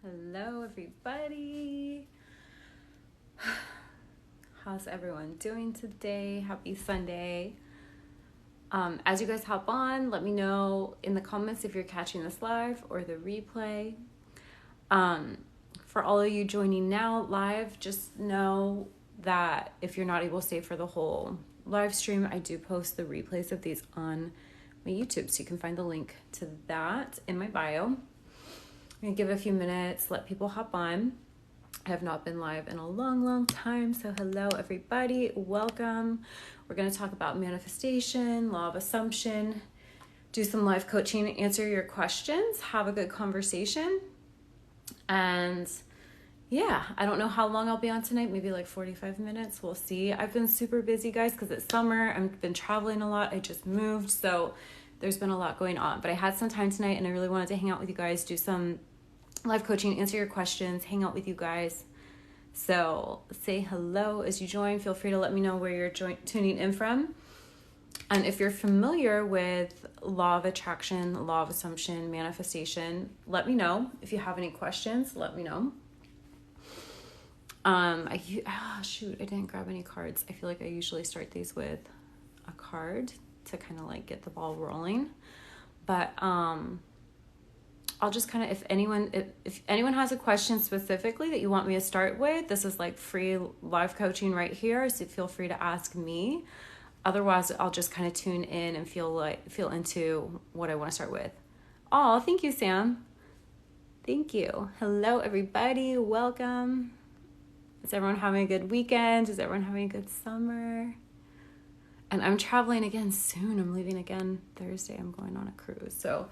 Hello, everybody. How's everyone doing today? Happy Sunday. As you guys hop on, let me know in the comments if you're catching this live or the replay. For all of you joining now live, just know that if you're not able to stay for the whole live stream, I do post the replays of these on my YouTube, so you can find the link to that in my bio. I'm gonna give it a few minutes, let people hop on. I have not been live in a long time, so hello everybody, welcome. We're gonna talk about manifestation, law of assumption, do some live coaching, answer your questions, have a good conversation. And yeah, I don't know how long I'll be on tonight, maybe like 45 minutes, we'll see. I've been super busy, guys, because it's summer. I've been traveling a lot, I just moved, so there's been a lot going on. But I had some time tonight and I really wanted to hang out with you guys, do some live coaching, answer your questions, hang out with you guys. So say hello as you join. Feel free to let me know where you're tuning in from. And if you're familiar with law of attraction, law of assumption, manifestation, let me know. If you have any questions, let me know. I didn't grab any cards. I feel like I usually start these with a card to kind of like get the ball rolling. But I'll just kind of, if anyone has a question specifically that you want me to start with, this is like free live coaching right here, so feel free to ask me. Otherwise, I'll just kind of tune in and feel into what I want to start with. Oh, thank you, Sam. Thank you. Hello, everybody. Welcome. Is everyone having a good weekend? Is everyone having a good summer? And I'm traveling again soon. I'm leaving again Thursday. I'm going on a cruise, so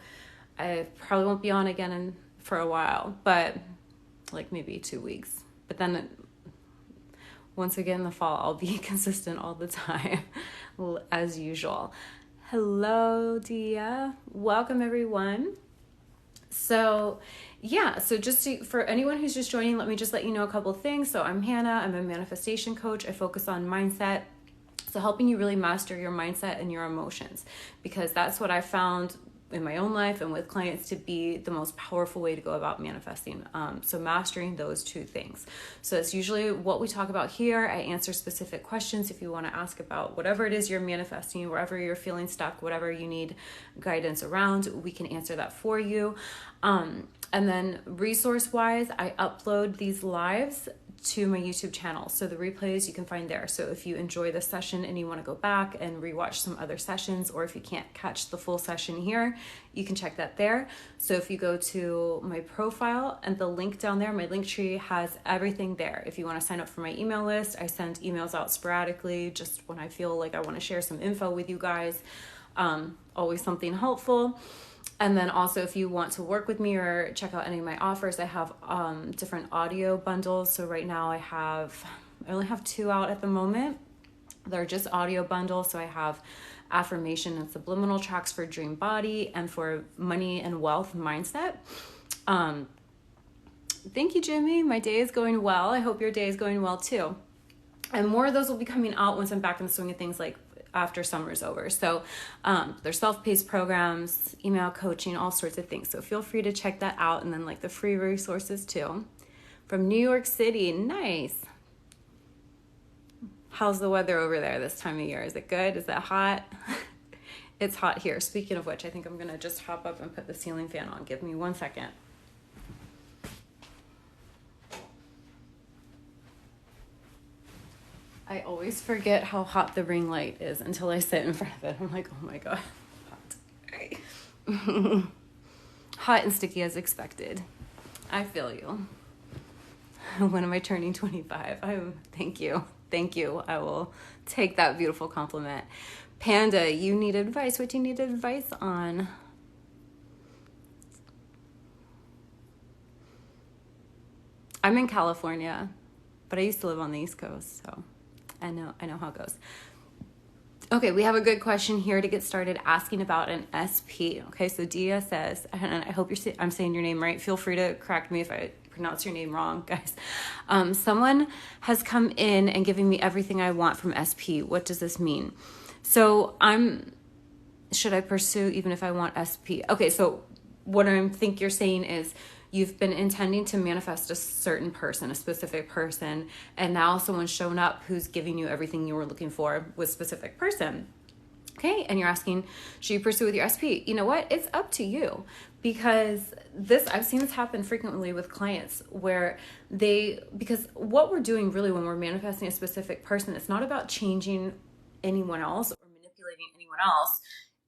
I probably won't be on again for a while, but like maybe 2 weeks. But then once again in the fall, I'll be consistent all the time as usual. Hello, Dia. Welcome, everyone. So for anyone who's just joining, let me just let you know a couple things. So I'm Hannah. I'm a manifestation coach. I focus on mindset. So helping you really master your mindset and your emotions, because that's what I found in my own life and with clients to be the most powerful way to go about manifesting. So mastering those two things. So it's usually what we talk about here. I answer specific questions if you want to ask about whatever it is you're manifesting, wherever you're feeling stuck, whatever you need guidance around, we can answer that for you. And then resource wise, I upload these lives to my YouTube channel. So the replays you can find there. So if you enjoy this session and you want to go back and rewatch some other sessions, or if you can't catch the full session here, you can check that there. So if you go to my profile and the link down there, my link tree has everything there. If you want to sign up for my email list, I send emails out sporadically just when I feel like I want to share some info with you guys. Always something helpful. And then also if you want to work with me or check out any of my offers, I have different audio bundles. So right now I only have 2 out at the moment. They're just audio bundles. So I have affirmation and subliminal tracks for dream body and for money and wealth mindset. Thank you, Jimmy. My day is going well. I hope your day is going well too. And more of those will be coming out once I'm back in the swing of things, like after summer's over. So there's self-paced programs, email coaching, all sorts of things. So feel free to check that out. And then like the free resources too. From New York City. Nice. How's the weather over there this time of year? Is it good? Is it hot? It's hot here. Speaking of which, I think I'm going to just hop up and put the ceiling fan on. Give me 1 second. I always forget how hot the ring light is until I sit in front of it. I'm like, oh my God, hot. Hot and sticky as expected. I feel you. When am I turning 25? Thank you. Thank you. I will take that beautiful compliment. Panda, you need advice. What do you need advice on? I'm in California, but I used to live on the East Coast, so I know how it goes. Okay, we have a good question here to get started, asking about an SP. Okay, so Dia says, and I hope I'm saying your name right. Feel free to correct me if I pronounce your name wrong, guys. Someone has come in and given me everything I want from SP. What does this mean? So should I pursue even if I want SP? Okay, so what I think you're saying is You've been intending to manifest a certain person, a specific person, and now someone's shown up who's giving you everything you were looking for with a specific person. Okay, and you're asking, should you pursue with your SP? You know what? It's up to you, because I've seen this happen frequently with clients where because what we're doing really when we're manifesting a specific person, it's not about changing anyone else or manipulating anyone else.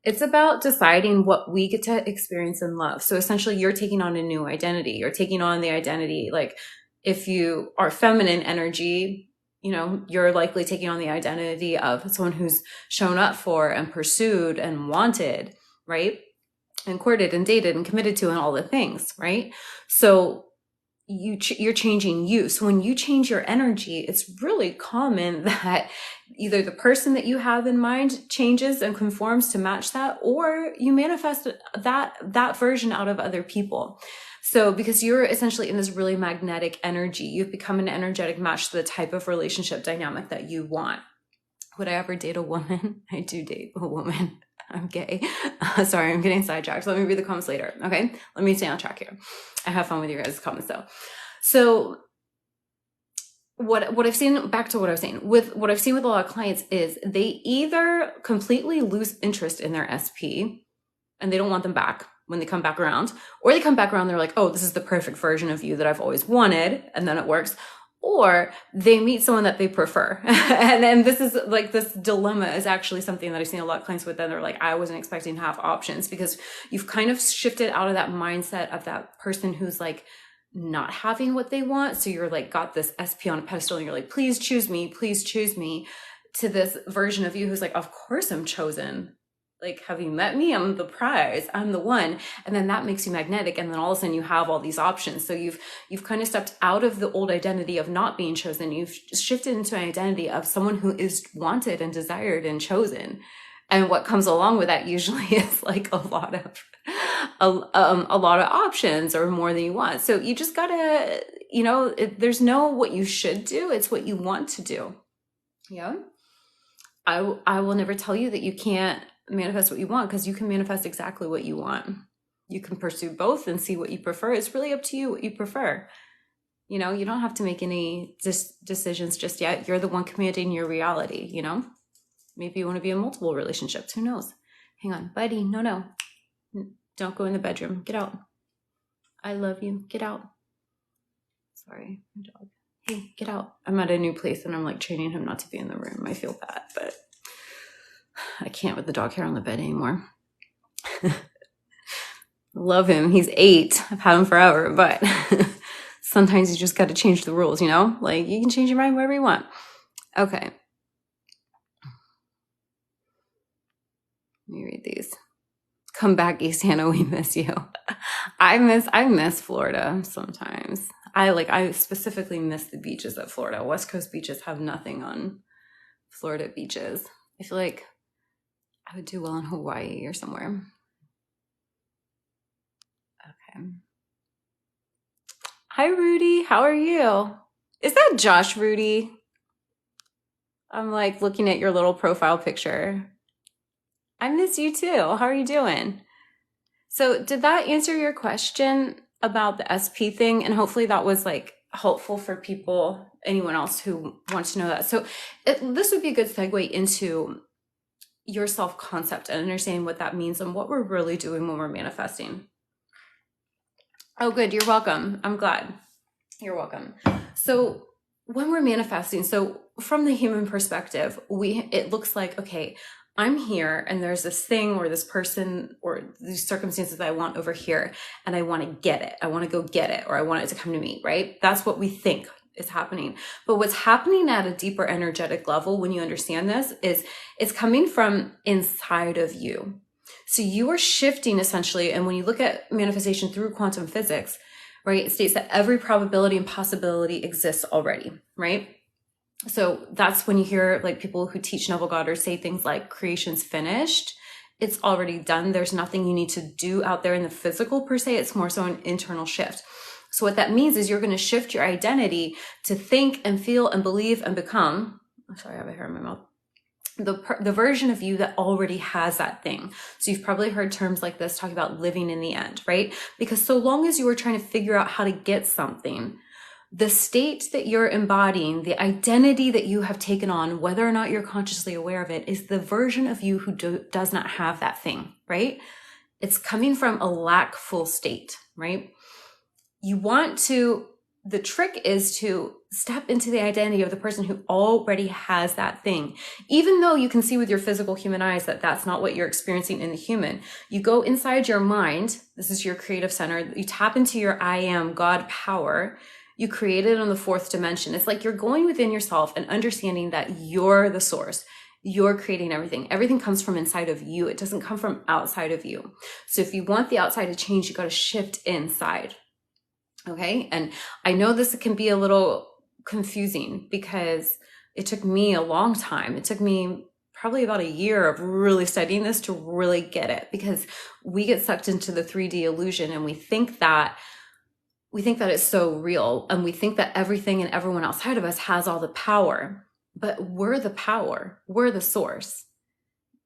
It's about deciding what we get to experience and love. So essentially, you're taking on a new identity. You're taking on the identity, like if you are feminine energy, you're likely taking on the identity of someone who's shown up for and pursued and wanted, right? And courted and dated and committed to and all the things, right? So you're changing you. So when you change your energy, it's really common that either the person that you have in mind changes and conforms to match that, or you manifest that version out of other people. So because you're essentially in this really magnetic energy, you've become an energetic match to the type of relationship dynamic that you want. Would I ever date a woman? I do date a woman. I'm gay. Sorry, I'm getting sidetracked. Let me read the comments later. Okay. Let me stay on track here. I have fun with your guys' comments though. So what I've seen, back to what I was saying, with what I've seen with a lot of clients is they either completely lose interest in their SP and they don't want them back when they come back around, or they come back around, they're like, oh, this is the perfect version of you that I've always wanted. And then it works. Or they meet someone that they prefer. And then this is like, this dilemma is actually something that I've seen a lot of clients with. Then they're like, I wasn't expecting to have options, because you've kind of shifted out of that mindset of that person who's like not having what they want. So you're like, got this SP on a pedestal and you're like, please choose me, to this version of you who's like, of course I'm chosen. Like, have you met me? I'm the prize. I'm the one. And then that makes you magnetic. And then all of a sudden you have all these options. So you've kind of stepped out of the old identity of not being chosen. You've shifted into an identity of someone who is wanted and desired and chosen. And what comes along with that usually is like a lot of options, or more than you want. So you just gotta, there's no what you should do. It's what you want to do. Yeah. I will never tell you that you can't manifest what you want, because you can manifest exactly what you want. You can pursue both and see what you prefer. It's really up to you what you prefer. You don't have to make any decisions just yet. You're the one commanding your reality. Maybe you want to be in multiple relationships. Who knows? Hang on, buddy. No. Don't go in the bedroom. Get out. I love you. Get out. Sorry, my dog. Hey, get out. I'm at a new place and I'm like training him not to be in the room. I feel bad, but I can't with the dog hair on the bed anymore. Love him. He's 8. I've had him forever, but sometimes you just got to change the rules, like you can change your mind wherever you want. Okay. Let me read these. Come back, East Hannah. We miss you. I miss Florida sometimes. I specifically miss the beaches at Florida. West Coast beaches have nothing on Florida beaches. I feel like I would do well in Hawaii or somewhere. Okay. Hi, Rudy. How are you? Is that Josh, Rudy? I'm like looking at your little profile picture. I miss you too. How are you doing? So did that answer your question about the SP thing? And hopefully that was like helpful for people, anyone else who wants to know that. So this would be a good segue into your self-concept and understanding what that means and what we're really doing when we're manifesting. Oh, good. You're welcome. I'm glad. You're welcome. So when we're manifesting, so from the human perspective, it looks like, okay, I'm here and there's this thing or this person or these circumstances that I want over here, and I want to get it. I want to go get it, or I want it to come to me, right? That's what we think is happening. But what's happening at a deeper energetic level, when you understand this, is it's coming from inside of you. So you are shifting essentially. And when you look at manifestation through quantum physics, right, it states that every probability and possibility exists already, right? So that's when you hear like people who teach Neville Goddard say things like creation's finished. It's already done. There's nothing you need to do out there in the physical per se. It's more so an internal shift. So what that means is you're going to shift your identity to think and feel and believe and become. I'm sorry, I have a hair in my mouth. the version of you that already has that thing. So you've probably heard terms like this talking about living in the end, right? Because so long as you are trying to figure out how to get something, the state that you're embodying, the identity that you have taken on, whether or not you're consciously aware of it, is the version of you who does not have that thing, right? It's coming from a lackful state, right? The trick is to step into the identity of the person who already has that thing. Even though you can see with your physical human eyes that that's not what you're experiencing in the human, you go inside your mind. This is your creative center. You tap into your I am God power. You create it on the fourth dimension. It's like you're going within yourself and understanding that you're the source. You're creating everything. Everything comes from inside of you. It doesn't come from outside of you. So if you want the outside to change, you got to shift inside. Okay. And I know this can be a little confusing because it took me a long time. It took me probably about a year of really studying this to really get it, because we get sucked into the 3D illusion and we think that it's so real, and we think that everything and everyone outside of us has all the power, but we're the power. We're the source.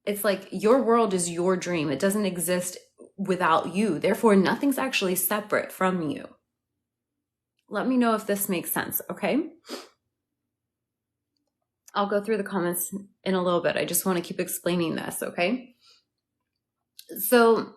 It's like your world is your dream. It doesn't exist without you. Therefore, nothing's actually separate from you. Let me know if this makes sense, okay? I'll go through the comments in a little bit. I just want to keep explaining this, okay? So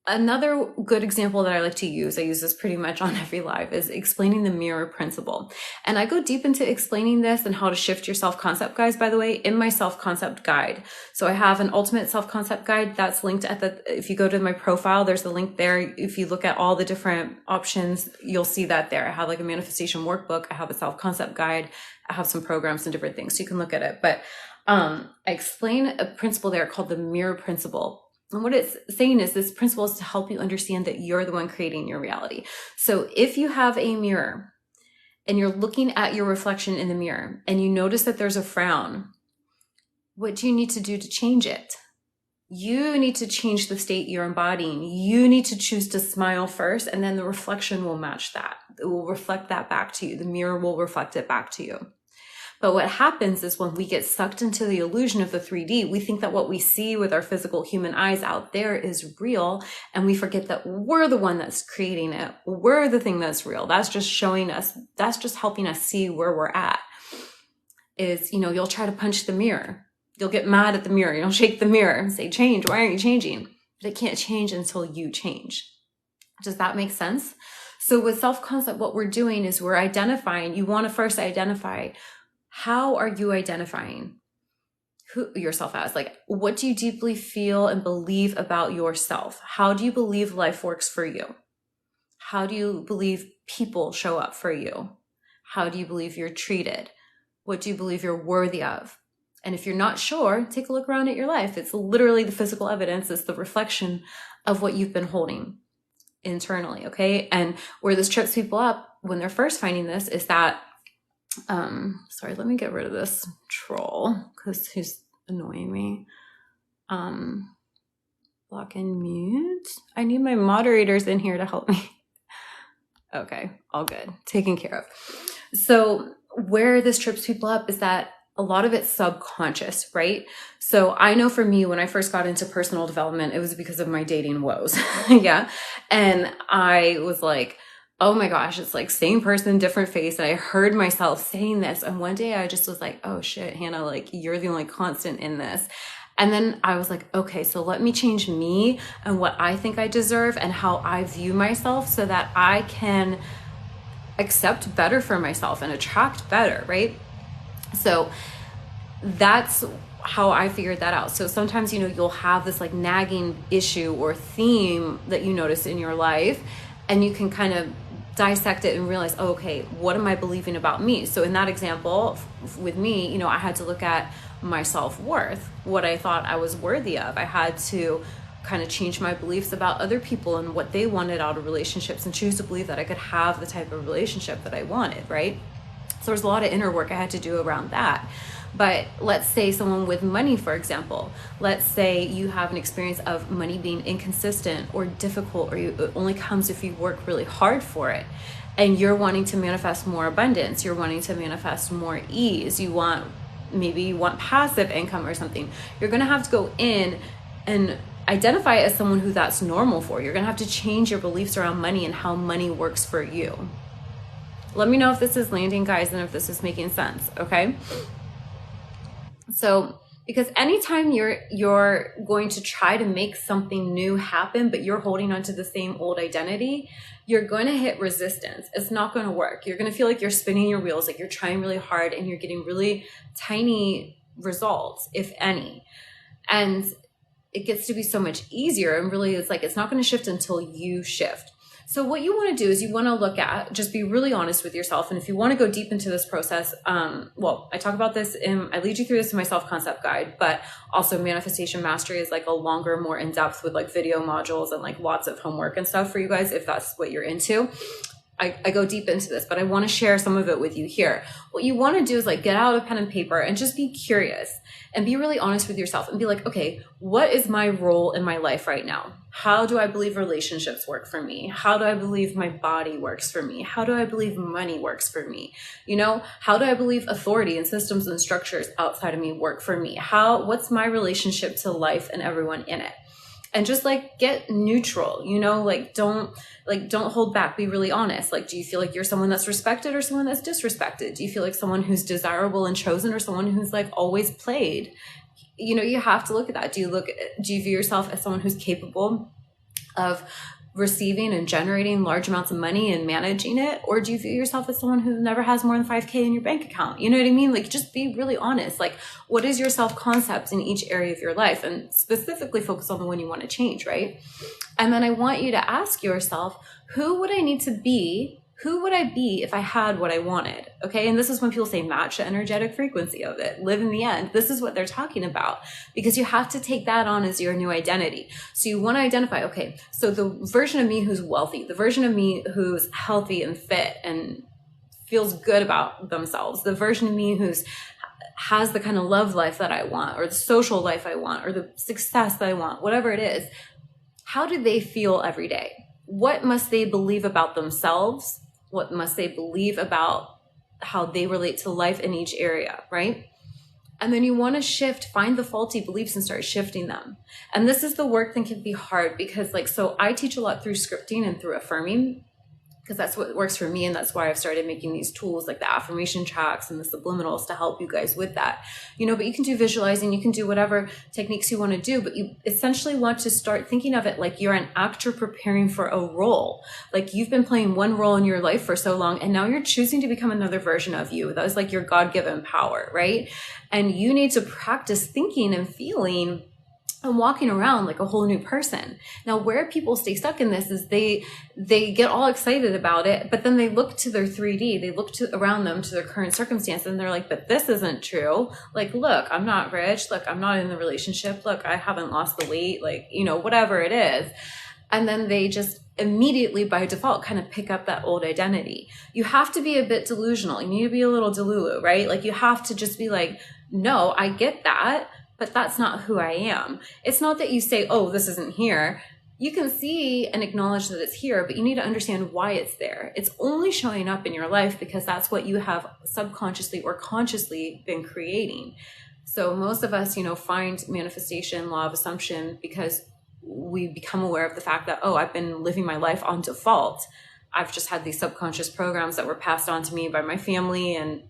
another good example that I like to use, I use this pretty much on every live, is explaining the mirror principle. And I go deep into explaining this and how to shift your self-concept, guys, by the way, in my self-concept guide. So I have an ultimate self-concept guide that's linked if you go to my profile, there's the link there. If you look at all the different options, you'll see that there. I have like a manifestation workbook. I have a self-concept guide. I have some programs and different things, so you can look at it. But I explain a principle there called the mirror principle. And what it's saying is this principle is to help you understand that you're the one creating your reality. So if you have a mirror and you're looking at your reflection in the mirror and you notice that there's a frown, what do you need to do to change it? You need to change the state you're embodying. You need to choose to smile first, and then the reflection will match that. It will reflect that back to you. The mirror will reflect it back to you. But what happens is when we get sucked into the illusion of the 3D, we think that what we see with our physical human eyes out there is real. And we forget that we're the one that's creating it. We're the thing that's real. That's just showing us, that's just helping us see where we're at. You'll try to punch the mirror. You'll get mad at the mirror. You'll shake the mirror and say, change. Why aren't you changing? But it can't change until you change. Does that make sense? So with self-concept, what we're doing is we're identifying. You want to first identify, how are you identifying who yourself as? Like, what do you deeply feel and believe about yourself? How do you believe life works for you? How do you believe people show up for you? How do you believe you're treated? What do you believe you're worthy of? And if you're not sure, take a look around at your life. It's literally the physical evidence. It's the reflection of what you've been holding internally, okay? And where this trips people up when they're first finding this is that sorry, let me get rid of this troll because he's annoying me. Block and mute. I need my moderators in here to help me. Okay, all good. Taken care of. So where this trips people up is that a lot of it's subconscious, right? So I know for me, when I first got into personal development, it was because of my dating woes. Yeah. And I was like, oh my gosh, it's like same person, different face. And I heard myself saying this. And one day I just was like, oh shit, Hannah, like you're the only constant in this. And then I was like, okay, so let me change me and what I think I deserve and how I view myself so that I can accept better for myself and attract better, right? So that's how I figured that out. So sometimes, you'll have this like nagging issue or theme that you notice in your life, and you can kind of dissect it and realize, oh, okay, what am I believing about me? So in that example with me, I had to look at my self-worth, what I thought I was worthy of. I had to kind of change my beliefs about other people and what they wanted out of relationships and choose to believe that I could have the type of relationship that I wanted, right? So there's a lot of inner work I had to do around that. But let's say someone with money, for example, let's say you have an experience of money being inconsistent or difficult, or it only comes if you work really hard for it. And you're wanting to manifest more abundance. You're wanting to manifest more ease. You want maybe you want passive income or something. You're going to have to go in and identify as someone who that's normal for. You're going to have to change your beliefs around money and how money works for you. Let me know if this is landing, guys, and if this is making sense, okay? So, because anytime you're going to try to make something new happen, but you're holding on to the same old identity, you're going to hit resistance. It's not going to work. You're going to feel like you're spinning your wheels, like you're trying really hard and you're getting really tiny results, if any. And it gets to be so much easier, and really it's like, it's not going to shift until you shift. So what you want to do is you want to look at, just be really honest with yourself. And if you want to go deep into this process, well, I talk about this I lead you through this in my self-concept guide, but also Manifestation Mastery is like a longer, more in-depth with like video modules and like lots of homework and stuff for you guys, if that's what you're into. I go deep into this, but I want to share some of it with you here. What you want to do is like get out a pen and paper and just be curious and be really honest with yourself and be like, okay, what is my role in my life right now? How do I believe relationships work for me? How do I believe my body works for me? How do I believe money works for me? You know, how do I believe authority and systems and structures outside of me work for me? What's my relationship to life and everyone in it? And just like get neutral, you know, don't hold back, be really honest. Like, do you feel like you're someone that's respected or someone that's disrespected? Do you feel like someone who's desirable and chosen or someone who's like always played? You know, you have to look at that. Do you view yourself as someone who's capable of receiving and generating large amounts of money and managing it? Or do you view yourself as someone who never has more than 5K in your bank account? You know what I mean? Like, just be really honest. Like, what is your self-concept in each area of your life? And specifically focus on the one you want to change, right? And then I want you to ask yourself, who would I need to be? Who would I be if I had what I wanted? Okay. And this is when people say match the energetic frequency of it, live in the end. This is what they're talking about, because you have to take that on as your new identity. So you want to identify, okay, so the version of me who's wealthy, the version of me who's healthy and fit and feels good about themselves, the version of me has the kind of love life that I want, or the social life I want, or the success that I want, whatever it is, how do they feel every day? What must they believe about themselves? What must they believe about how they relate to life in each area, right? And then you want to find the faulty beliefs and start shifting them. And this is the work that can be hard because so I teach a lot through scripting and through affirming, because that's what works for me. And that's why I've started making these tools like the affirmation tracks and the subliminals to help you guys with that, you know, but you can do visualizing, you can do whatever techniques you want to do, but you essentially want to start thinking of it like you're an actor preparing for a role. Like you've been playing one role in your life for so long, and now you're choosing to become another version of you. That is like your God-given power, right? And you need to practice thinking and feeling and walking around like a whole new person. Now, where people stay stuck in this is they get all excited about it, but then they look to their 3D, they look around them to their current circumstance, and they're like, but this isn't true. Like, look, I'm not rich. Look, I'm not in the relationship. Look, I haven't lost the weight, like, you know, whatever it is. And then they just immediately by default kind of pick up that old identity. You have to be a bit delusional. You need to be a little delulu, right? Like you have to just be like, no, I get that, but that's not who I am. It's not that you say, oh, this isn't here. You can see and acknowledge that it's here, but you need to understand why it's there. It's only showing up in your life because that's what you have subconsciously or consciously been creating. So most of us, you know, find manifestation, law of assumption, because we become aware of the fact that, oh, I've been living my life on default. I've just had these subconscious programs that were passed on to me by my family and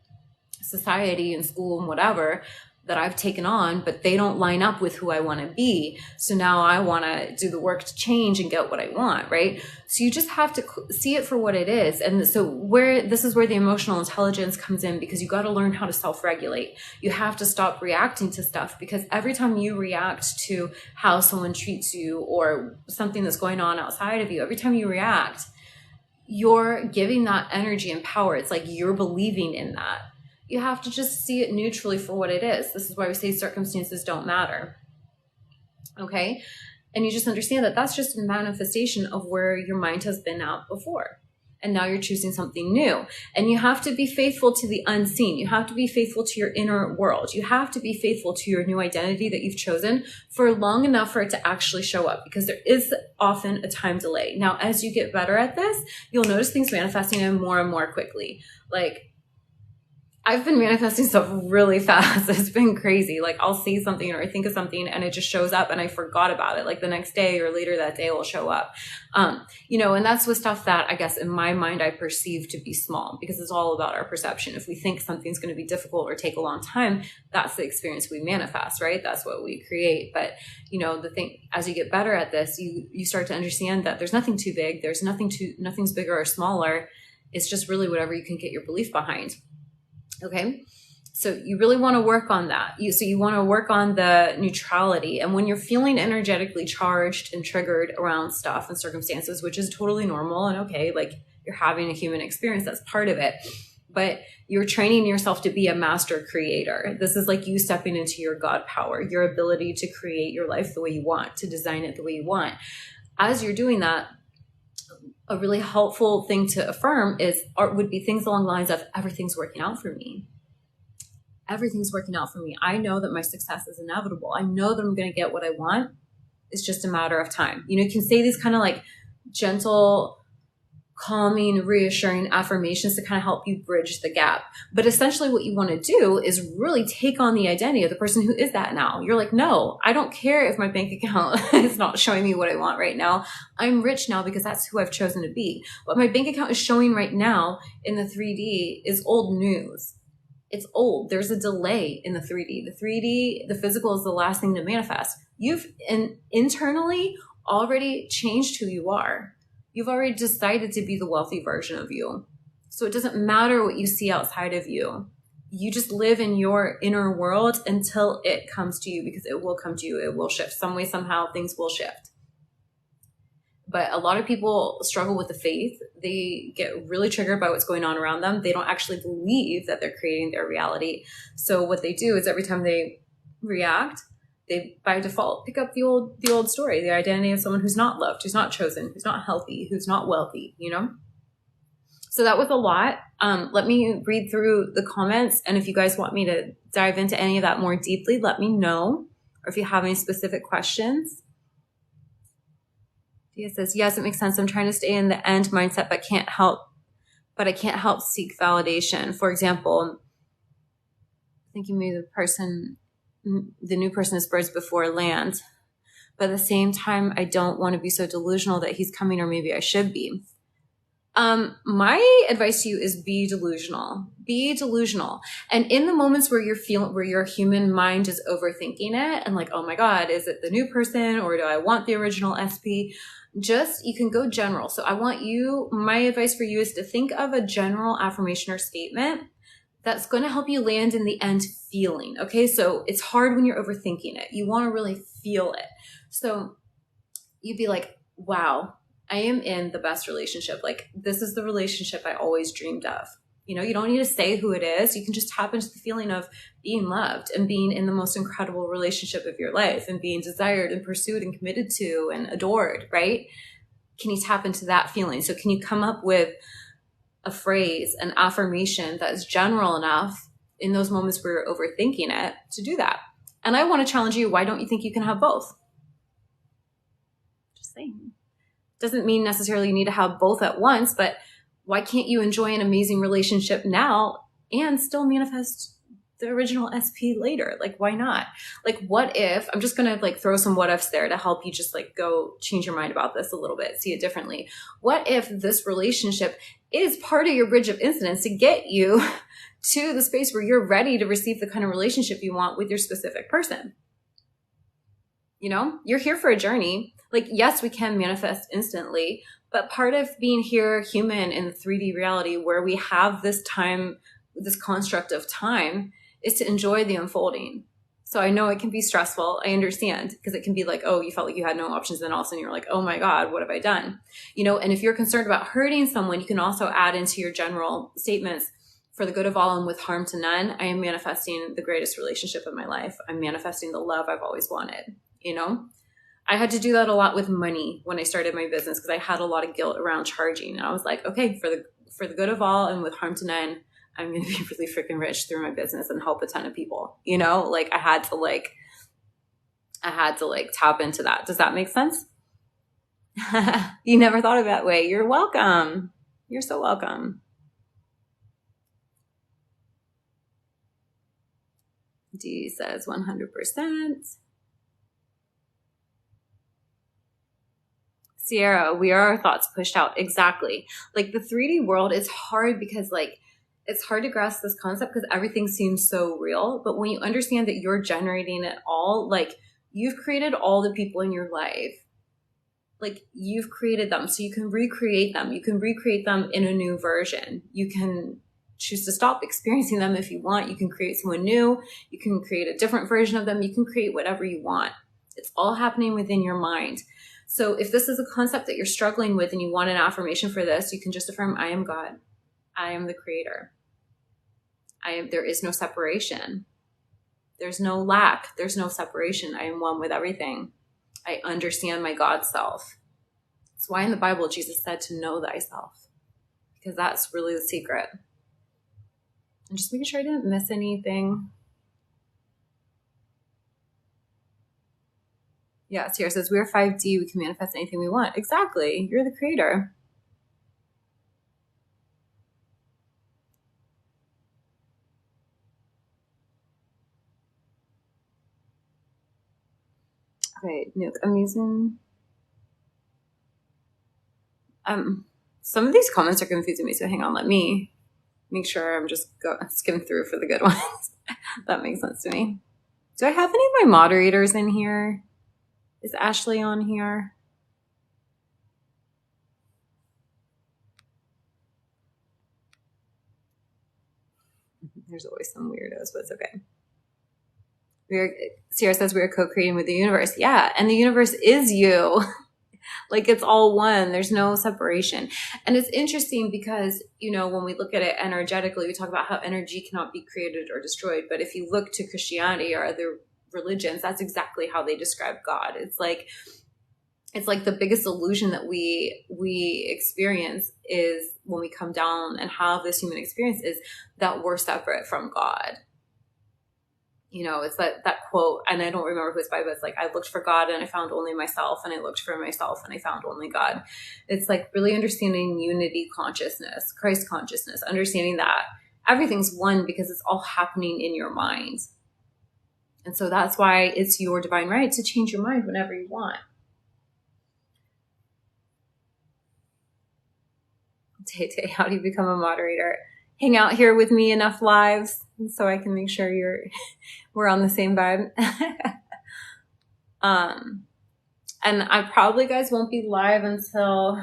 society and school and whatever that I've taken on, but they don't line up with who I want to be. So now I want to do the work to change and get what I want, right? So you just have to see it for what it is. And so this is where the emotional intelligence comes in, because you got to learn how to self-regulate. You have to stop reacting to stuff, because every time you react to how someone treats you or something that's going on outside of you, every time you react, you're giving that energy and power. It's like you're believing in that. You have to just see it neutrally for what it is. This is why we say circumstances don't matter. Okay? And you just understand that that's just a manifestation of where your mind has been at before. And now you're choosing something new. And you have to be faithful to the unseen. You have to be faithful to your inner world. You have to be faithful to your new identity that you've chosen for long enough for it to actually show up, because there is often a time delay. Now, as you get better at this, you'll notice things manifesting in more and more quickly. Like, I've been manifesting stuff really fast. It's been crazy. Like I'll see something or I think of something and it just shows up and I forgot about it. Like the next day or later that day it will show up. And that's with stuff that I guess in my mind I perceive to be small, because it's all about our perception. If we think something's going to be difficult or take a long time, that's the experience we manifest, right? That's what we create. But the thing, as you get better at this, you start to understand that there's nothing too big. There's nothing's bigger or smaller. It's just really whatever you can get your belief behind. Okay. So you really want to work on that. You want to work on the neutrality. And when you're feeling energetically charged and triggered around stuff and circumstances, which is totally normal and okay, like you're having a human experience, that's part of it. But you're training yourself to be a master creator. This is like you stepping into your God power, your ability to create your life the way you want, to design it the way you want. As you're doing that, a really helpful thing to affirm would be things along the lines of everything's working out for me. Everything's working out for me. I know that my success is inevitable. I know that I'm going to get what I want. It's just a matter of time. You can say these kind of like gentle, calming, reassuring affirmations to kind of help you bridge the gap. But essentially what you want to do is really take on the identity of the person who is that now. You're like, no, I don't care if my bank account is not showing me what I want right now. I'm rich now because that's who I've chosen to be. What my bank account is showing right now in the 3D is old news. It's old. There's a delay in the 3D. The 3D, the physical is the last thing to manifest. You've internally already changed who you are. You've already decided to be the wealthy version of you. So it doesn't matter what you see outside of you. You just live in your inner world until it comes to you, because it will come to you. It will shift. Some way, somehow, things will shift. But a lot of people struggle with the faith. They get really triggered by what's going on around them. They don't actually believe that they're creating their reality. So what they do is every time they react, they by default pick up the old story, the identity of someone who's not loved, who's not chosen, who's not healthy, who's not wealthy, So that was a lot. Let me read through the comments. And if you guys want me to dive into any of that more deeply, let me know. Or if you have any specific questions. Dia says, yes, it makes sense. I'm trying to stay in the end mindset, but I can't help seek validation. For example, thinking maybe the new person is birds before land. But at the same time, I don't want to be so delusional that he's coming, or maybe I should be. My advice to you is be delusional. Be delusional. And in the moments where where your human mind is overthinking it and like, oh my God, is it the new person or do I want the original SP? You can go general. So my advice for you is to think of a general affirmation or statement that's going to help you land in the end feeling. Okay. So it's hard when you're overthinking it. You want to really feel it. So you'd be like, wow, I am in the best relationship. Like, this is the relationship I always dreamed of. You don't need to say who it is. You can just tap into the feeling of being loved and being in the most incredible relationship of your life and being desired and pursued and committed to and adored, right? Can you tap into that feeling? So can you come up with a phrase, an affirmation that is general enough in those moments where you're overthinking it to do that? And I want to challenge you. Why don't you think you can have both? Just saying. Doesn't mean necessarily you need to have both at once, but why can't you enjoy an amazing relationship now and still manifest the original SP later? Like, why not? Like, what if, I'm just going to throw some what ifs there to help you just go change your mind about this a little bit, see it differently. What if this relationship is part of your bridge of incidents to get you to the space where you're ready to receive the kind of relationship you want with your specific person? You're here for a journey. Yes, we can manifest instantly, but part of being here human in the 3D reality where we have this time, this construct of time, is to enjoy the unfolding. So I know it can be stressful. I understand, because it can be like, oh, you felt like you had no options. Then all of a sudden you're like, oh my God, what have I done? And if you're concerned about hurting someone, you can also add into your general statements, for the good of all and with harm to none, I am manifesting the greatest relationship of my life. I'm manifesting the love I've always wanted. I had to do that a lot with money when I started my business, because I had a lot of guilt around charging. And I was like, okay, for the good of all and with harm to none, I'm going to be really freaking rich through my business and help a ton of people. I had to tap into that. Does that make sense? You never thought of it that way. You're welcome. You're so welcome. D says 100%. Sierra, we are our thoughts pushed out. Exactly. Like the 3D world is hard because like it's hard to grasp this concept because everything seems so real. But when you understand that you're generating it all, like you've created all the people in your life, like you've created them, so you can recreate them. You can recreate them in a new version. You can choose to stop experiencing them if you want. You can create someone new. You can create a different version of them. You can create whatever you want. It's all happening within your mind. So if this is a concept that you're struggling with and you want an affirmation for this, you can just affirm, I am God. I am the creator. There is no separation. There's no lack. There's no separation. I am one with everything. I understand my God self. That's why in the Bible, Jesus said to know thyself, because that's really the secret. And just making sure I didn't miss anything. Yeah, Sierra says, we're 5D. We can manifest anything we want. Exactly. You're the creator. Okay, Nuke, I'm using... some of these comments are confusing me, so hang on, let me make sure I'm just skim through for the good ones. That makes sense to me. Do I have any of my moderators in here? Is Ashley on here? There's always some weirdos, but it's okay. Sierra says we're co-creating with the universe. Yeah, and the universe is you. Like it's all one. There's no separation. And it's interesting because, you know, when we look at it energetically, we talk about how energy cannot be created or destroyed. But if you look to Christianity or other religions, that's exactly how they describe God. It's like the biggest illusion that we experience is when we come down and have this human experience is that we're separate from God. You know, it's that quote, and I don't remember who it's by, but it's like, I looked for God and I found only myself, and I looked for myself and I found only God. It's like really understanding unity consciousness, Christ consciousness, understanding that everything's one because it's all happening in your mind. And so that's why it's your divine right to change your mind whenever you want. Tay, how do you become a moderator? Hang out here with me enough lives so I can make sure we're on the same vibe. And I probably, guys, won't be live until,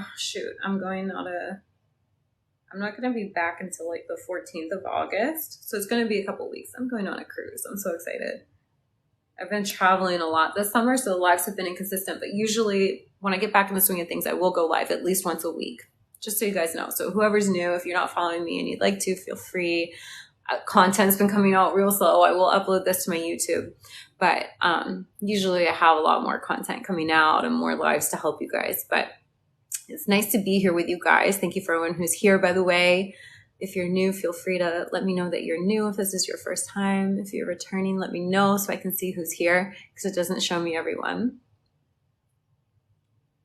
I'm not going to be back until like the 14th of August. So it's going to be a couple weeks. I'm going on a cruise. I'm so excited. I've been traveling a lot this summer, so the lives have been inconsistent. But usually when I get back in the swing of things, I will go live at least once a week. Just so you guys know. So whoever's new, if you're not following me and you'd like to, feel free. Content's been coming out real slow. I will upload this to my YouTube. But usually I have a lot more content coming out and more lives to help you guys. But it's nice to be here with you guys. Thank you for everyone who's here, by the way. If you're new, feel free to let me know that you're new. If this is your first time, if you're returning, let me know so I can see who's here, because it doesn't show me everyone.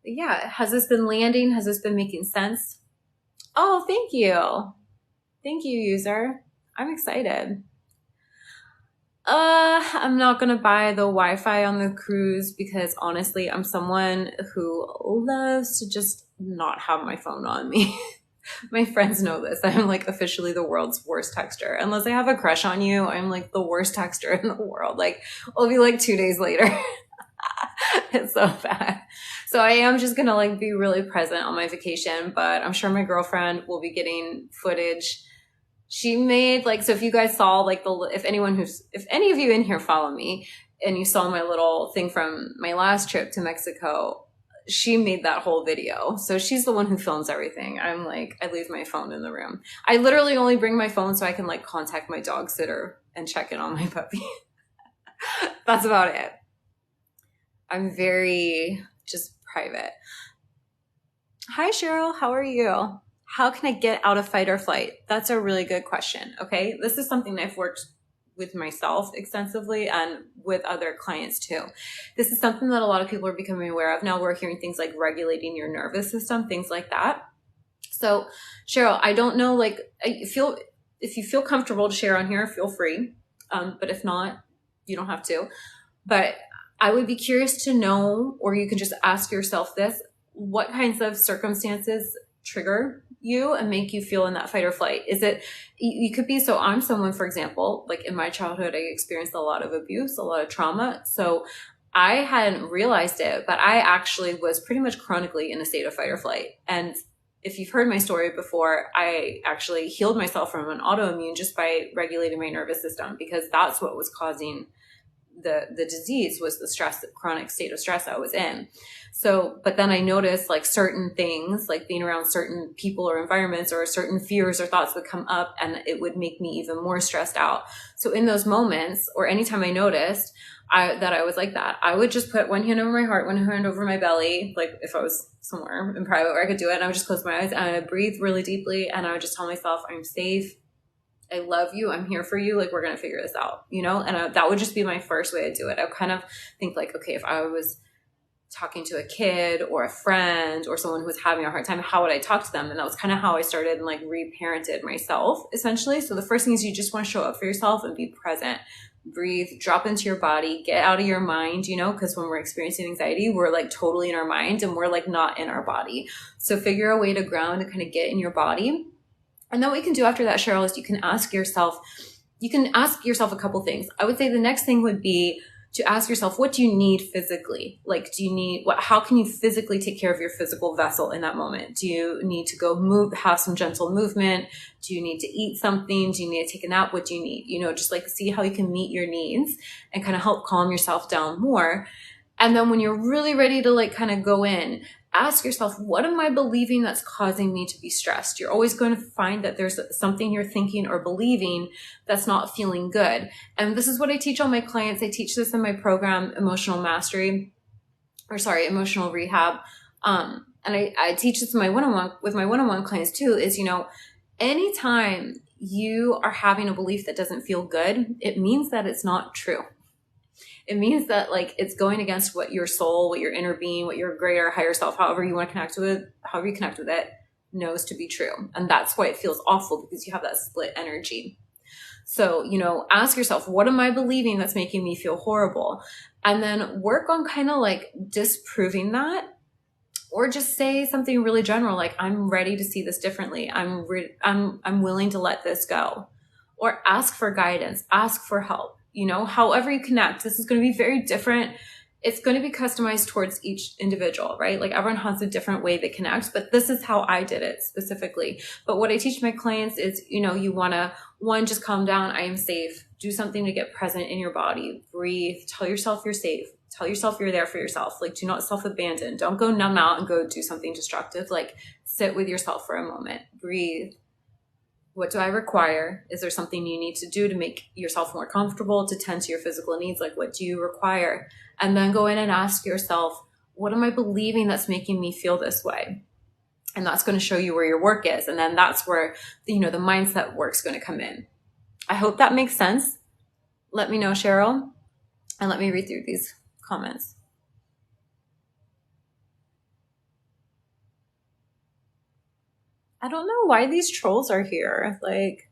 Yeah, has this been landing? Has this been making sense? Oh, thank you. Thank you, user. I'm excited. I'm not going to buy the Wi-Fi on the cruise because honestly, I'm someone who loves to just not have my phone on me. My friends know this. I'm like officially the world's worst texter. Unless I have a crush on you, I'm like the worst texter in the world. Like I'll be like 2 days later. It's so bad. So I am just going to like be really present on my vacation, but I'm sure my girlfriend will be getting footage. She made like, so if you guys saw like if any of you in here follow me and you saw my little thing from my last trip to Mexico, she made that whole video. So she's the one who films everything. I'm like, I leave my phone in the room. I literally only bring my phone so I can like contact my dog sitter and check in on my puppy. That's about it. I'm very just private. Hi, Cheryl. How are you? How can I get out of fight or flight? That's a really good question. Okay. This is something I've worked with myself extensively and with other clients too. This is something that a lot of people are becoming aware of. Now we're hearing things like regulating your nervous system, things like that. So Cheryl, I don't know, like if you feel comfortable to share on here, feel free. But if not, You don't have to. But I would be curious to know, or you can just ask yourself this, what kinds of circumstances trigger you and make you feel in that fight or flight? Is it, you could be, so I'm someone, for example, like in my childhood, I experienced a lot of abuse, a lot of trauma. So I hadn't realized it, but I actually was pretty much chronically in a state of fight or flight. And if you've heard my story before, I actually healed myself from an autoimmune just by regulating my nervous system, because that's what was causing the disease, was the stress, the chronic state of stress I was in. So, but then I noticed like certain things, like being around certain people or environments, or certain fears or thoughts would come up, and it would make me even more stressed out. So in those moments, or anytime I noticed that I was like that, I would just put one hand over my heart, one hand over my belly, like if I was somewhere in private where I could do it, and I would just close my eyes and I would breathe really deeply, and I would just tell myself, I'm safe, I love you, I'm here for you, like we're gonna figure this out, you know? And that would just be my first way to do it. I would kind of think like, okay, if I was talking to a kid or a friend or someone who was having a hard time, how would I talk to them? And that was kind of how I started and like reparented myself, essentially. So the first thing is you just want to show up for yourself and be present. Breathe, drop into your body, get out of your mind, you know, because when we're experiencing anxiety, we're like totally in our mind and we're like not in our body. So figure a way to ground and kind of get in your body. And then what you can do after that, Cheryl, is you can ask yourself a couple things. I would say the next thing would be to ask yourself, what do you need physically? Like, do you need, how can you physically take care of your physical vessel in that moment? Do you need to go move, have some gentle movement? Do you need to eat something? Do you need to take a nap? What do you need? You know, just like see how you can meet your needs and kind of help calm yourself down more. And then when you're really ready to like kind of go in, ask yourself, what am I believing that's causing me to be stressed? You're always going to find that there's something you're thinking or believing that's not feeling good. And this is what I teach all my clients. I teach this in my program, Emotional Rehab. And I teach this in my one-on-one clients too, is, you know, anytime you are having a belief that doesn't feel good, it means that it's not true. It means that like it's going against what your soul, what your inner being, what your greater higher self, however you want to connect with it, however you connect with it, knows to be true. And that's why it feels awful, because you have that split energy. So, you know, ask yourself, what am I believing that's making me feel horrible? And then work on kind of like disproving that, or just say something really general, like, I'm ready to see this differently. I'm willing to let this go. Or ask for guidance, ask for help. You know, however you connect, this is going to be very different. It's going to be customized towards each individual, right? Like everyone has a different way they connect, but this is how I did it specifically. But what I teach my clients is, you know, you want to, one, just calm down. I am safe. Do something to get present in your body. Breathe. Tell yourself you're safe. Tell yourself you're there for yourself. Like, do not self-abandon. Don't go numb out and go do something destructive. Like, sit with yourself for a moment. Breathe. What do I require? Is there something you need to do to make yourself more comfortable, to tend to your physical needs? Like, what do you require? And then go in and ask yourself, what am I believing that's making me feel this way? And that's going to show you where your work is. And then that's where, you know, the mindset work's going to come in. I hope that makes sense. Let me know, Cheryl, and let me read through these comments. I don't know why these trolls are here. Like,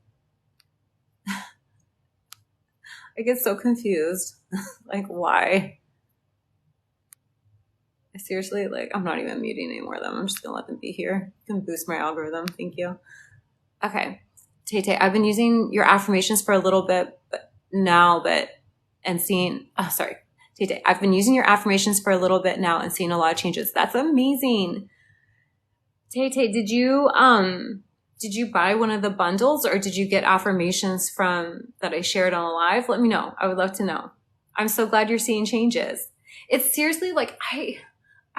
I get so confused. Like, why? Seriously, like, I'm not even muting any more of them. I'm just going to let them be here. You can boost my algorithm. Thank you. Okay. Tay, I've been using your affirmations for a little bit Tay, I've been using your affirmations for a little bit now and seeing a lot of changes. That's amazing. Tay, did you buy one of the bundles, or did you get affirmations from that I shared on a live? Let me know. I would love to know. I'm so glad you're seeing changes. It's seriously like, I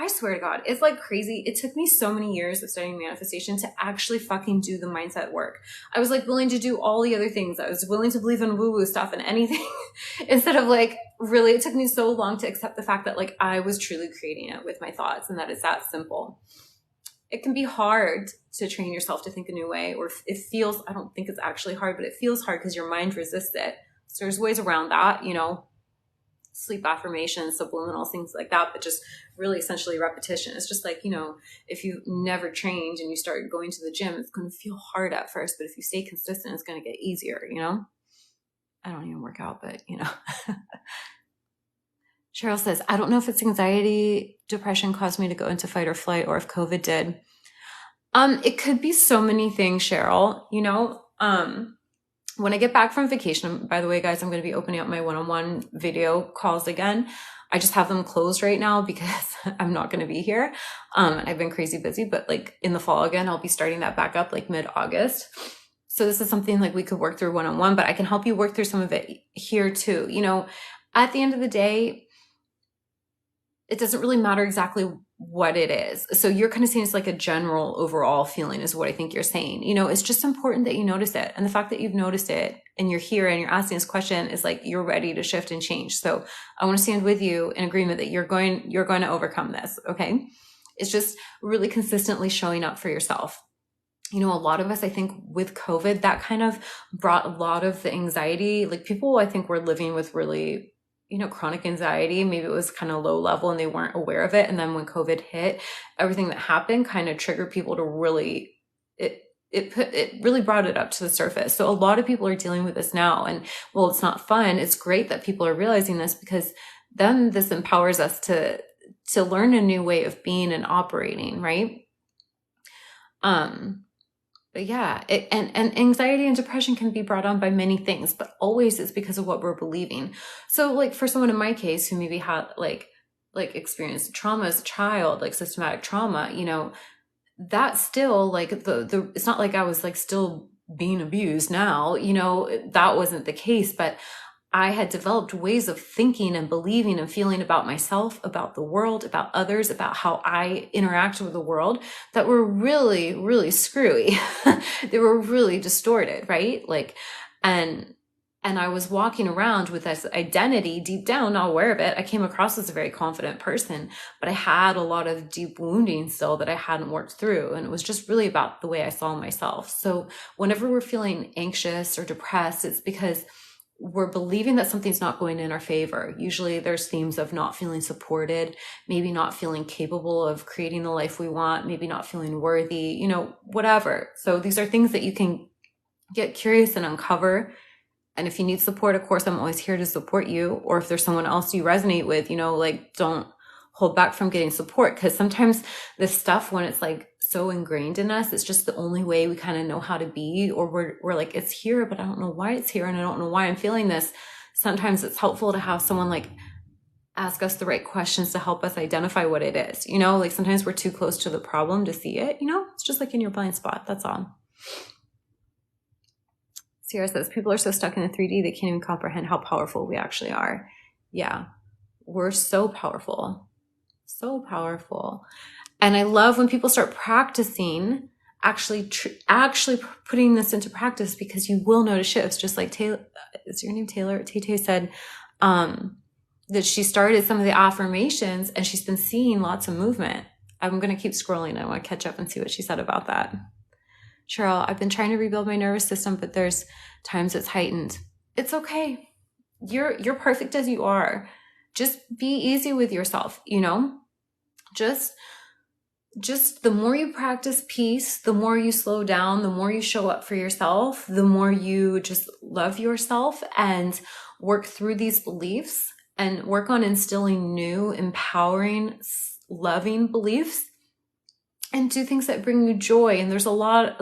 swear to God, it's like crazy. It took me so many years of studying manifestation to actually fucking do the mindset work. I was like willing to do all the other things. I was willing to believe in woo-woo stuff and anything instead of like, really, it took me so long to accept the fact that like I was truly creating it with my thoughts, and that it's that simple. It can be hard to train yourself to think a new way, or it feels, I don't think it's actually hard, but it feels hard because your mind resists it. So there's ways around that, you know, sleep affirmations, subliminals, things like that, but just really essentially repetition. It's just like, you know, if you never trained and you start going to the gym, it's going to feel hard at first, but if you stay consistent, it's going to get easier, you know? I don't even work out, but Cheryl says, I don't know if it's anxiety, depression caused me to go into fight or flight, or if COVID did. It could be so many things, Cheryl. When I get back from vacation, by the way, guys, I'm going to be opening up my one-on-one video calls again. I just have them closed right now because I'm not going to be here. And I've been crazy busy, but like in the fall again, I'll be starting that back up like mid-August. So this is something like we could work through one-on-one, but I can help you work through some of it here too. At the end of the day, it doesn't really matter exactly what it is. So you're kind of saying it's like a general overall feeling is what I think you're saying. It's just important that you notice it. And the fact that you've noticed it and you're here and you're asking this question is like, you're ready to shift and change. So I want to stand with you in agreement that you're going to overcome this. Okay. It's just really consistently showing up for yourself. A lot of us, I think with COVID, that kind of brought a lot of the anxiety, like people, I think were living with really chronic anxiety. Maybe it was kind of low level and they weren't aware of it. And then when COVID hit, everything that happened kind of triggered people to really, it really brought it up to the surface. So a lot of people are dealing with this now. And well, it's not fun. It's great that people are realizing this because then this empowers us to learn a new way of being and operating, right? But yeah, and anxiety and depression can be brought on by many things, but always it's because of what we're believing. So like for someone in my case who maybe had like experienced trauma as a child, like systematic trauma, that's still like it's not like I was like still being abused now, that wasn't the case, but I had developed ways of thinking and believing and feeling about myself, about the world, about others, about how I interact with the world that were really, really screwy. They were really distorted, right? And I was walking around with this identity deep down, not aware of it. I came across as a very confident person, but I had a lot of deep wounding still that I hadn't worked through. And it was just really about the way I saw myself. So whenever we're feeling anxious or depressed, it's because we're believing that something's not going in our favor. Usually there's themes of not feeling supported, maybe not feeling capable of creating the life we want, maybe not feeling worthy, whatever. So these are things that you can get curious and uncover. And if you need support, of course, I'm always here to support you. Or if there's someone else you resonate with, don't hold back from getting support. Because sometimes this stuff, when it's like so ingrained in us, it's just the only way we kind of know how to be, or we're like, it's here, but I don't know why it's here. And I don't know why I'm feeling this. Sometimes it's helpful to have someone like ask us the right questions to help us identify what it is. Like sometimes we're too close to the problem to see it, it's just like in your blind spot. That's all. Sierra says, people are so stuck in the 3D, they can't even comprehend how powerful we actually are. Yeah, we're so powerful. So powerful. And I love when people start practicing, actually putting this into practice, because you will notice shifts. Just like Taylor, is your name Taylor? Tay said that she started some of the affirmations and she's been seeing lots of movement. I'm going to keep scrolling. I want to catch up and see what she said about that. Cheryl, I've been trying to rebuild my nervous system, but there's times it's heightened. It's okay. You're perfect as you are. Just be easy with yourself, Just the more you practice peace, the more you slow down, the more you show up for yourself, the more you just love yourself and work through these beliefs and work on instilling new, empowering, loving beliefs. And do things that bring you joy. And there's a lot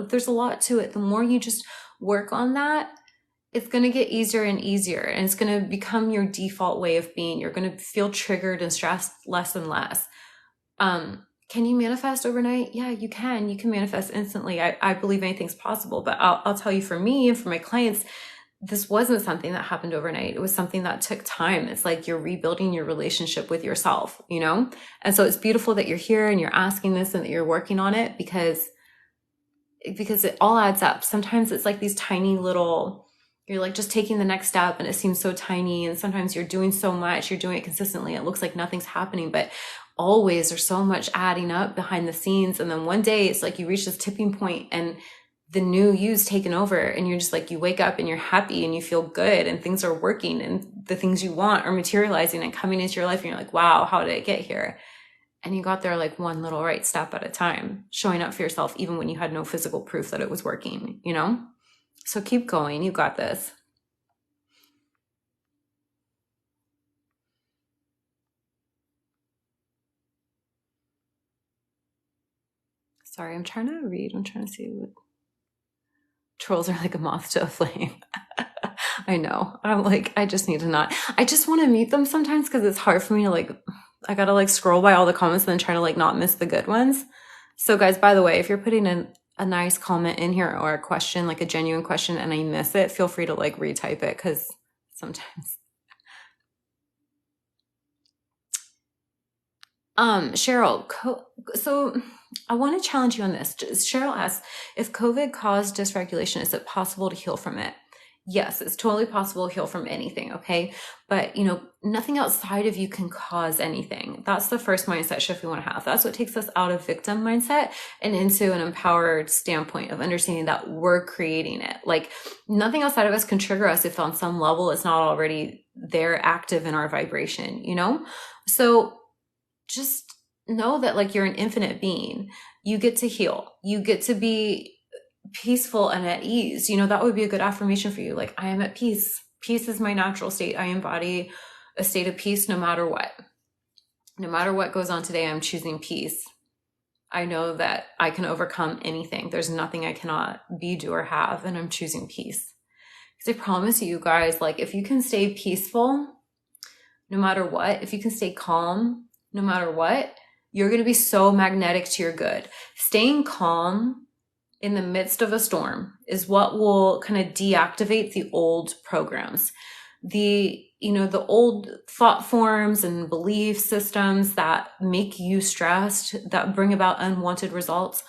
to it. The more you just work on that, it's going to get easier and easier. And it's going to become your default way of being. You're going to feel triggered and stressed less and less. Can you manifest overnight? Yeah, you can. You can manifest instantly. I believe anything's possible. But I'll tell you, for me and for my clients, this wasn't something that happened overnight. It was something that took time. It's like you're rebuilding your relationship with yourself, And so it's beautiful that you're here and you're asking this and that you're working on it because it all adds up. Sometimes it's like these tiny little, you're like just taking the next step and it seems so tiny. And sometimes you're doing so much, you're doing it consistently. It looks like nothing's happening, but always there's so much adding up behind the scenes. And then one day it's like you reach this tipping point and the new you's taken over and you're just like, you wake up and you're happy and you feel good and things are working and the things you want are materializing and coming into your life. And you're like, wow, how did I get here? And you got there like one little right step at a time, showing up for yourself, even when you had no physical proof that it was working, So keep going. You got this. Sorry, I'm trying to read. I'm trying to see what trolls are like a moth to a flame. I know. I'm like, I just need to not. I just want to meet them sometimes because it's hard for me to like, I gotta like scroll by all the comments and then try to like not miss the good ones. So guys, by the way, if you're putting in a nice comment in here or a question, like a genuine question, and I miss it, feel free to like retype it because sometimes. Cheryl, so I want to challenge you on this. Cheryl asks, if COVID caused dysregulation, is it possible to heal from it? Yes, it's totally possible to heal from anything, okay? But, you know, nothing outside of you can cause anything. That's the first mindset shift we want to have. That's what takes us out of victim mindset and into an empowered standpoint of understanding that we're creating it. Like, nothing outside of us can trigger us if on some level it's not already there active in our vibration, you know? So just know that like you're an infinite being. You get to heal. You get to be peaceful and at ease. You know, that would be a good affirmation for you. Like, I am at peace. Peace is my natural state. I embody a state of peace no matter what. No matter what goes on today, I'm choosing peace. I know that I can overcome anything. There's nothing I cannot be, do, or have, and I'm choosing peace. Because I promise you guys, like, if you can stay peaceful no matter what, if you can stay calm no matter what, you're going to be so magnetic to your good. Staying calm in the midst of a storm is what will kind of deactivate the old programs. The old thought forms and belief systems that make you stressed, that bring about unwanted results,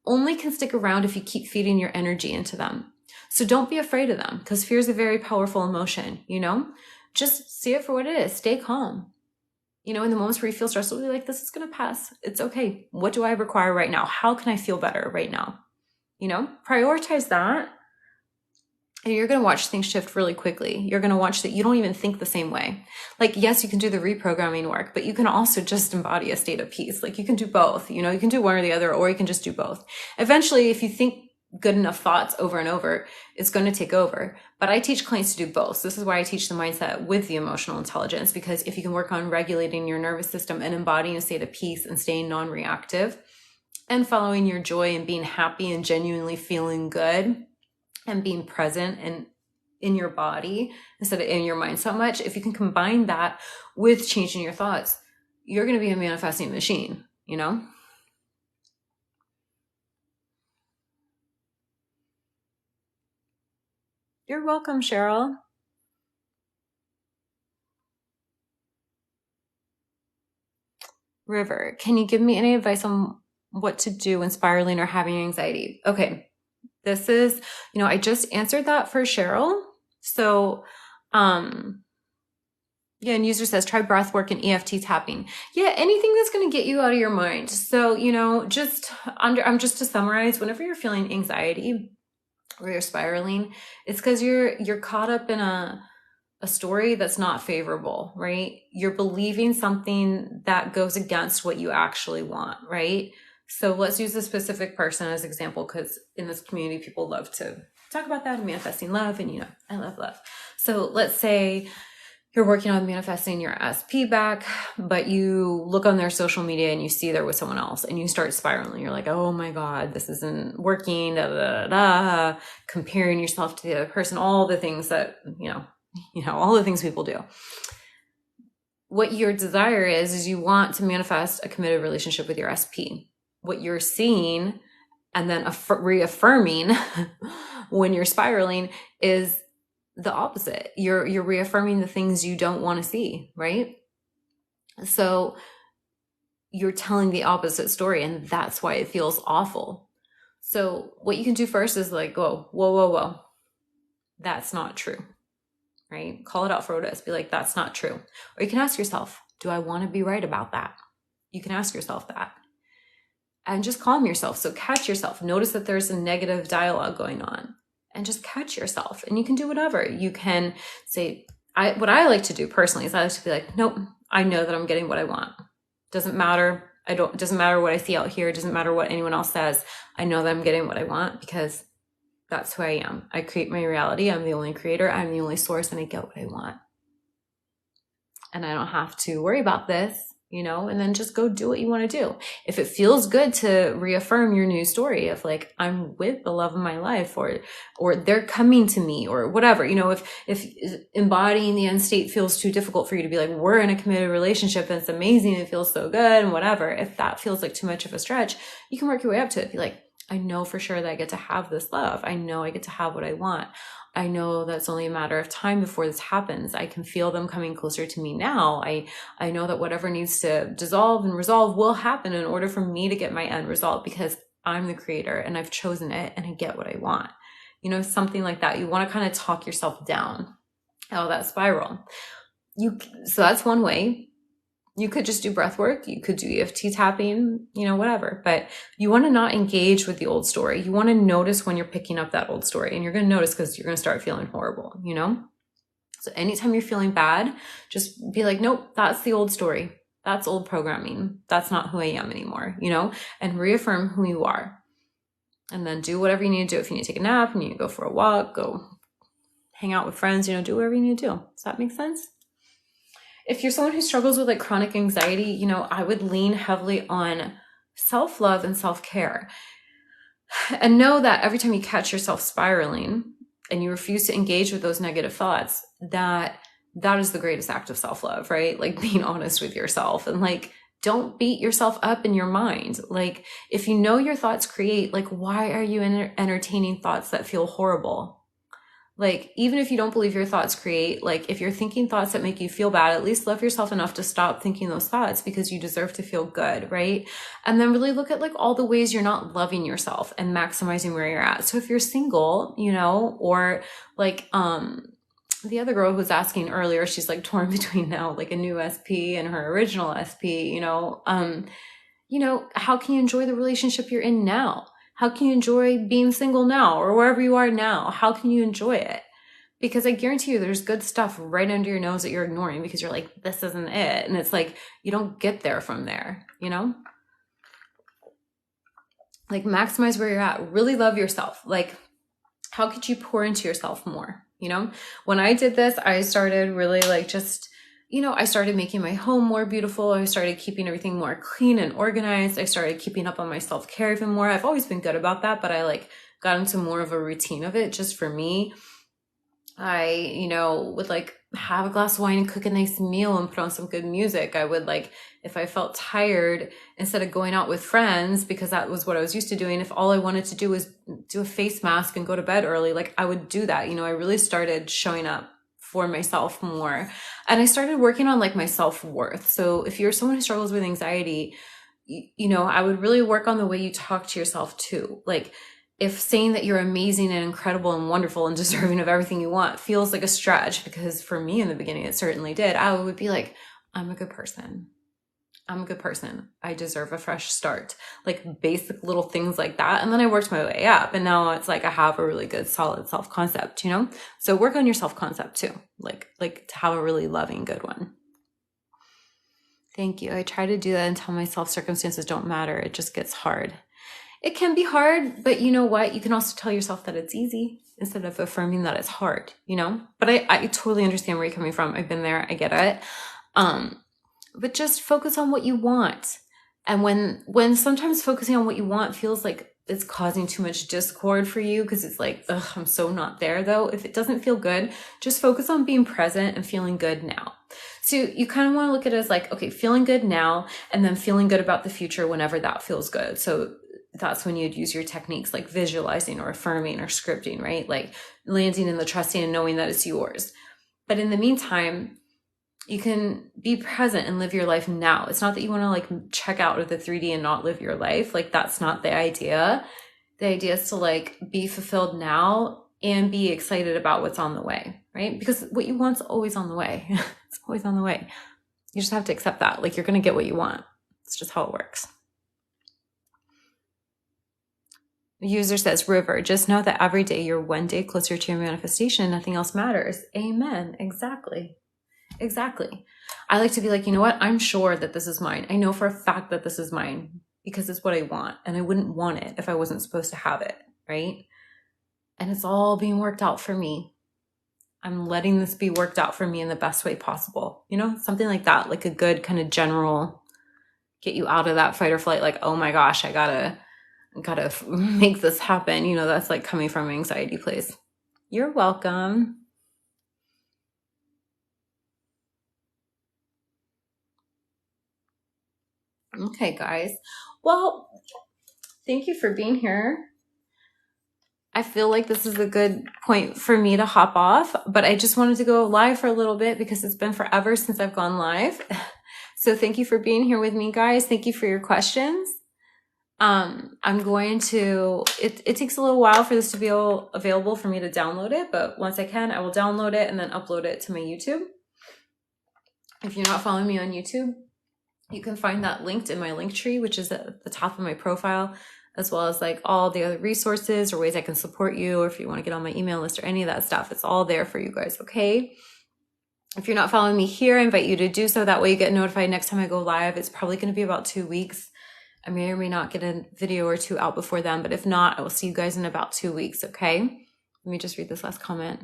only can stick around if you keep feeding your energy into them. So don't be afraid of them, because fear is a very powerful emotion, you know? Just see it for what it is. Stay calm. You know, in the moments where you feel stressed, you'll be like, this is going to pass. It's okay. What do I require right now? How can I feel better right now? You know, prioritize that. And you're going to watch things shift really quickly. You're going to watch that you don't even think the same way. Like, yes, you can do the reprogramming work, but you can also just embody a state of peace. Like, you can do both. You know, you can do one or the other, or you can just do both. Eventually, if you think good enough thoughts over and over, it's going to take over. But I teach clients to do both. So this is why I teach the mindset with the emotional intelligence, because if you can work on regulating your nervous system and embodying a state of peace and staying non-reactive and following your joy and being happy and genuinely feeling good and being present and in your body instead of in your mind so much, if you can combine that with changing your thoughts, you're going to be a manifesting machine, you know? You're welcome, Cheryl. River, can you give me any advice on what to do when spiraling or having anxiety? Okay, this is, you know, I just answered that for Cheryl. So, yeah, and user says, try breath work and EFT tapping. Yeah, anything that's going to get you out of your mind. So, you know, just to summarize, whenever you're feeling anxiety or you're spiraling, it's because you're caught up in a story that's not favorable, right? You're believing something that goes against what you actually want, right? So let's use a specific person as example, because in this community, people love to talk about that and manifesting love. And, you know, I love love. So let's say you're working on manifesting your SP back, but you look on their social media and you see they're with someone else and you start spiraling. You're like, oh my God, this isn't working, da, da, da, da, comparing yourself to the other person, all the things that, you know, all the things people do. What your desire is you want to manifest a committed relationship with your SP. What you're seeing and then reaffirming when you're spiraling is the opposite. You're reaffirming the things you don't want to see, right? So you're telling the opposite story, and that's why it feels awful. So what you can do first is like, whoa. That's not true. Right? Call it out for what it is. Be like, that's not true. Or you can ask yourself, do I want to be right about that? You can ask yourself that. And just calm yourself. So catch yourself. Notice that there's a negative dialogue going on. And just catch yourself. And you can do whatever. You can say, what I like to do personally is I like to be like, nope, I know that I'm getting what I want. Doesn't matter. It doesn't matter what I see out here. It doesn't matter what anyone else says. I know that I'm getting what I want because that's who I am. I create my reality. I'm the only creator. I'm the only source, and I get what I want. And I don't have to worry about this. and then just go do what you want to do. If it feels good to reaffirm your new story of like, I'm with the love of my life, or they're coming to me, or whatever, if embodying the end state feels too difficult for you to be like, we're in a committed relationship and it's amazing, it feels so good and whatever. If that feels like too much of a stretch, you can work your way up to it. Be like, I know for sure that I get to have this love. I know I get to have what I want. I know that's only a matter of time before this happens. I can feel them coming closer to me now. I know that whatever needs to dissolve and resolve will happen in order for me to get my end result, because I'm the creator and I've chosen it and I get what I want. Something like that. You want to kind of talk yourself down out of that spiral. So that's one way. You could just do breath work. You could do EFT tapping, whatever. But you want to not engage with the old story. You want to notice when you're picking up that old story, and you're going to notice because you're going to start feeling horrible, So anytime you're feeling bad, just be like, nope, that's the old story. That's old programming. That's not who I am anymore, and reaffirm who you are. And then do whatever you need to do. If you need to take a nap, you need to go for a walk, go hang out with friends, do whatever you need to do. Does that make sense? If you're someone who struggles with like chronic anxiety, I would lean heavily on self-love and self-care. And know that every time you catch yourself spiraling and you refuse to engage with those negative thoughts, that is the greatest act of self-love, right? Like being honest with yourself, and like, don't beat yourself up in your mind. Like, if you know your thoughts create, like, why are you entertaining thoughts that feel horrible? Like, even if you don't believe your thoughts create, like, if you're thinking thoughts that make you feel bad, at least love yourself enough to stop thinking those thoughts, because you deserve to feel good, right? And then really look at like all the ways you're not loving yourself and maximizing where you're at. So if you're single, or like, the other girl who was asking earlier, she's like torn between now like a new SP and her original SP, how can you enjoy the relationship you're in now? How can you enjoy being single now, or wherever you are now? How can you enjoy it? Because I guarantee you there's good stuff right under your nose that you're ignoring because you're like, this isn't it. And it's like, you don't get there from there, Like, maximize where you're at. Really love yourself. Like, how could you pour into yourself more? When I did this, I started really like just, I started making my home more beautiful. I started keeping everything more clean and organized. I started keeping up on my self-care even more. I've always been good about that, but I like got into more of a routine of it just for me. I, would like have a glass of wine and cook a nice meal and put on some good music. I would like, if I felt tired, instead of going out with friends, because that was what I was used to doing, if all I wanted to do was do a face mask and go to bed early, like I would do that. I really started showing up for myself more. And I started working on like my self-worth. So if you're someone who struggles with anxiety, I would really work on the way you talk to yourself too. Like, if saying that you're amazing and incredible and wonderful and deserving of everything you want feels like a stretch, because for me in the beginning, it certainly did, I would be like, I'm a good person. I'm a good person. I deserve a fresh start. Like basic little things like that. And then I worked my way up, and now it's like I have a really good solid self-concept, So work on your self-concept too. Like to have a really loving, good one. Thank you. I try to do that until my circumstances don't matter. It just gets hard. It can be hard, but you know what? You can also tell yourself that it's easy instead of affirming that it's hard, But I totally understand where you're coming from. I've been there. I get it. But just focus on what you want. And when sometimes focusing on what you want feels like it's causing too much discord for you, because it's like, ugh, I'm so not there though. If it doesn't feel good, just focus on being present and feeling good now. So you kind of want to look at it as like, okay, feeling good now, and then feeling good about the future whenever that feels good. So that's when you'd use your techniques like visualizing or affirming or scripting, right? Like landing in the trusting and knowing that it's yours. But in the meantime, you can be present and live your life now. It's not that you want to like check out of the 3D and not live your life. Like that's not the idea. The idea is to like be fulfilled now and be excited about what's on the way, right? Because what you want's always on the way. It's always on the way. You just have to accept that. Like you're going to get what you want. It's just how it works. The user says, River, just know that every day you're one day closer to your manifestation. Nothing else matters. Amen. Exactly. I like to be like, you know what? I'm sure that this is mine. I know for a fact that this is mine because it's what I want. And I wouldn't want it if I wasn't supposed to have it. Right. And it's all being worked out for me. I'm letting this be worked out for me in the best way possible. Something like that, like a good kind of general get you out of that fight or flight, like, oh my gosh, I gotta make this happen. You know, that's like coming from an anxiety place. You're welcome. Okay, guys. Well, thank you for being here. I feel like this is a good point for me to hop off, but I just wanted to go live for a little bit because it's been forever since I've gone live. So thank you for being here with me, guys. Thank you for your questions. I'm going to, it takes a little while for this to be available for me to download it, but once I can, I will download it and then upload it to my YouTube. If you're not following me on YouTube, you can find that linked in my link tree, which is at the top of my profile, as well as like all the other resources or ways I can support you, or if you want to get on my email list or any of that stuff. It's all there for you guys, okay? If you're not following me here, I invite you to do so. That way you get notified next time I go live. It's probably going to be about 2 weeks. I may or may not get a video or two out before then, but if not, I will see you guys in about 2 weeks, okay? Let me just read this last comment.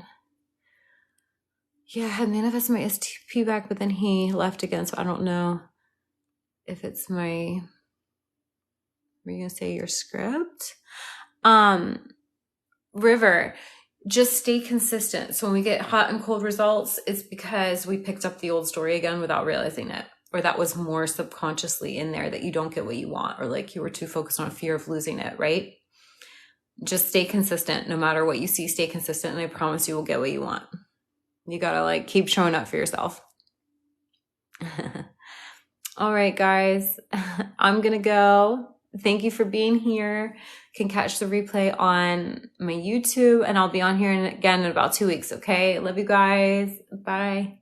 Yeah, I had manifested my STP back, but then he left again, so I don't know if it's my... Were you going to say your script? River, just stay consistent. So when we get hot and cold results, it's because we picked up the old story again without realizing it. Or that was more subconsciously in there, that you don't get what you want, or like you were too focused on fear of losing it, right? Just stay consistent. No matter what you see, stay consistent. And I promise you will get what you want. You got to like keep showing up for yourself. All right, guys, I'm going to go. Thank you for being here. You can catch the replay on my YouTube, and I'll be on here again in about 2 weeks. Okay. Love you guys. Bye.